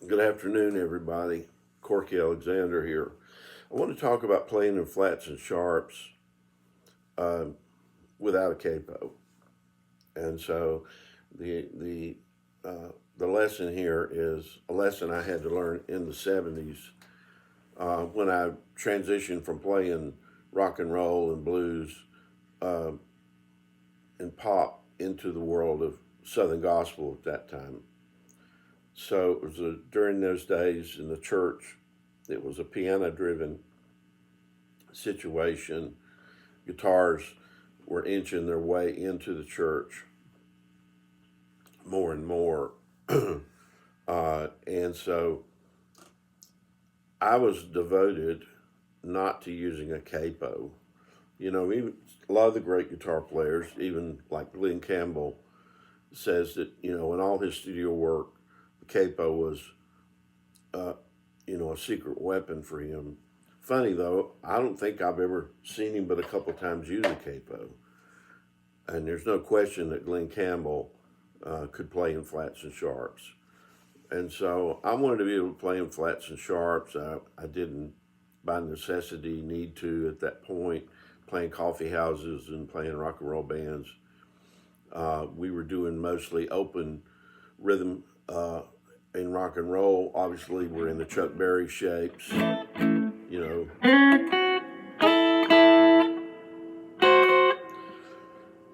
Good afternoon, everybody. Corky Alexander here. I want to talk about playing in flats and sharps uh, without a capo. And so the lesson here is a lesson I had to learn in the '70s when I transitioned from playing rock and roll and blues uh, and pop into the world of Southern gospel at that time. So it was during those days in the church. It was a piano-driven situation. Guitars were inching their way into the church more and more, and so I was devoted not to using a capo. Even a lot of the great guitar players, even like Glenn Campbell, says that in all his studio work, the capo was a secret weapon for him. Funny though, I don't think I've ever seen him but a couple times use a capo. And there's no question that Glenn Campbell could play in flats and sharps. And so I wanted to be able to play in flats and sharps. I didn't, by necessity, need to at that point, playing coffee houses and playing rock and roll bands. We were doing mostly open rhythm in rock and roll. Obviously, we're in the Chuck Berry shapes,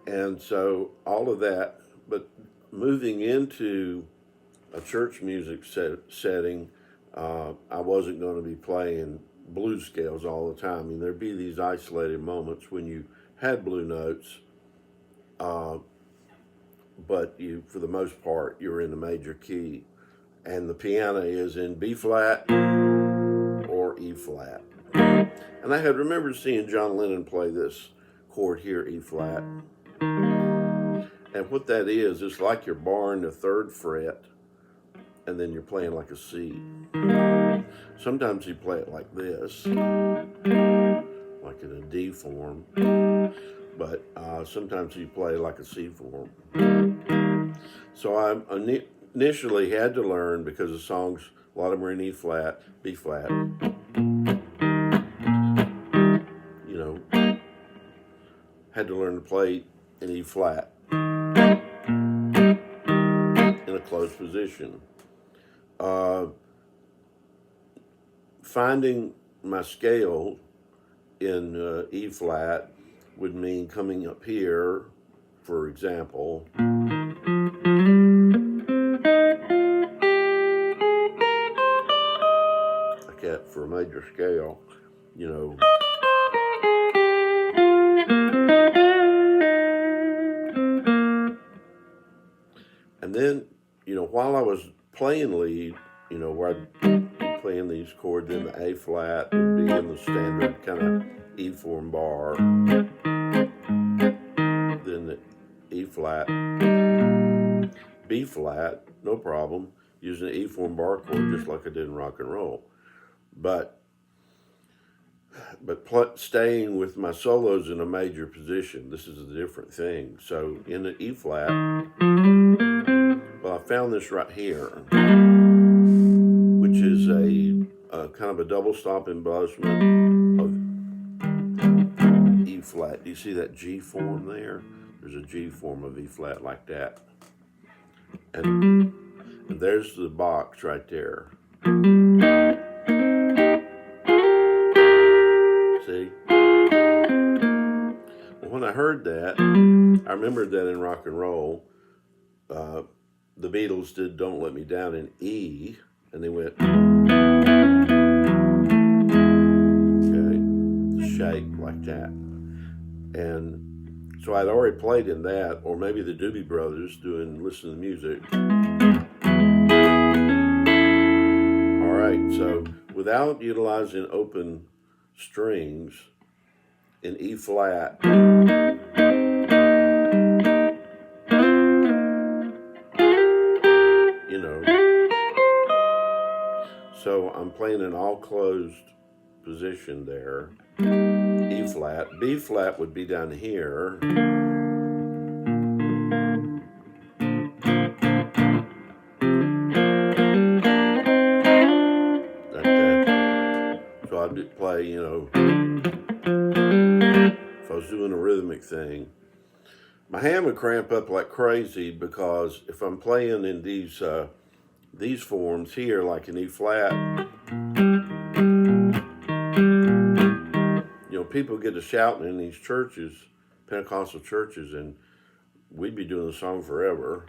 and so all of that. But moving into a church music setting, I wasn't going to be playing blues scales all the time. I mean, there'd be these isolated moments when you had blue notes, but for the most part, you're in the major key, and the piano is in B flat or E flat. And I had remembered seeing John Lennon play this chord here, E flat. And what that is, it's like you're barring the third fret, and then you're playing like a C. Sometimes you play it like this, like in a D form, but sometimes you play like a C form. So I initially had to learn, because the songs, a lot of them are in E flat, B flat, had to learn to play in E flat in a closed position. Finding my scale in E flat would mean coming up here, for example, like that for a major scale, And then, while I was playing lead, where I'd be playing these chords, then the A flat would be in the standard kind of E form bar, then the E flat, B flat, no problem, using the E form bar chord just like I did in rock and roll. But staying with my solos in a major position, this is a different thing. So in the E flat, well, I found this right here, which is a kind of a double stop embellishment of E flat. Do you see that G form there? There's a G form of E flat like that. And there's the box right there. See? Well, when I heard that, I remembered that in rock and roll, the Beatles did Don't Let Me Down in E, and they went, okay, shape like that. And so I'd already played in that, or maybe the Doobie Brothers doing Listen to the Music. All right, so without utilizing open strings in E flat, so I'm playing an all closed position there. E flat. B flat would be down here. play, you know, if I was doing a rhythmic thing, my hand would cramp up like crazy, because if I'm playing in these forms here, like an E flat, you know, people get to shouting in these churches, Pentecostal churches, and we'd be doing the song forever,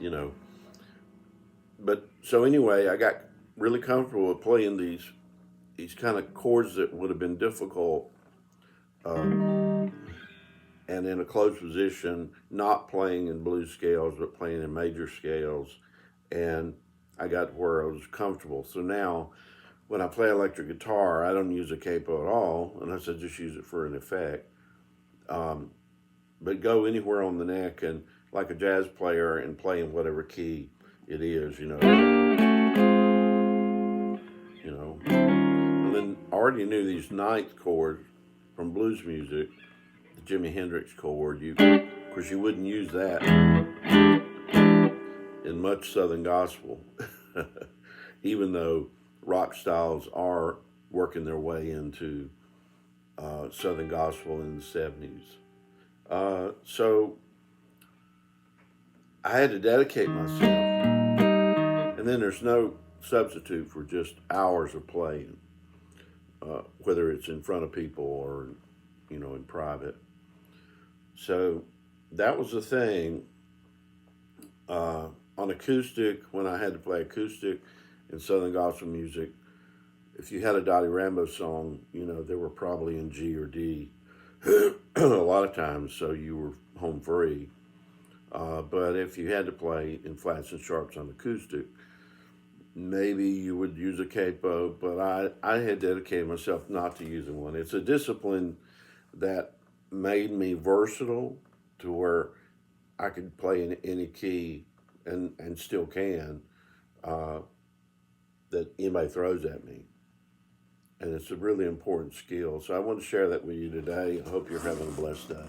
you know. But so anyway, I got really comfortable with playing these kind of chords that would have been difficult, and in a closed position, not playing in blues scales, but playing in major scales. And I got where I was comfortable. So now, when I play electric guitar, I don't use a capo at all, unless I just use it for an effect. But go anywhere on the neck, and like a jazz player, and play in whatever key it is, you know. And then I already knew these ninth chords from blues music, the Jimi Hendrix chord. Of course, you wouldn't use that in much Southern gospel, even though rock styles are working their way into Southern gospel in the 70s. So I had to dedicate myself, and then there's no substitute for just hours of playing, whether it's in front of people or, you know, in private. So that was the thing. On acoustic, when I had to play acoustic in Southern gospel music, if you had a Dottie Rambo song, you know, they were probably in G or D a lot of times, so you were home free. But if you had to play in flats and sharps on acoustic, maybe you would use a capo, but I had dedicated myself not to using one. It's a discipline that made me versatile to where I could play in any key, and still can, that anybody throws at me. And it's a really important skill. So I want to share that with you today. I hope you're having a blessed day.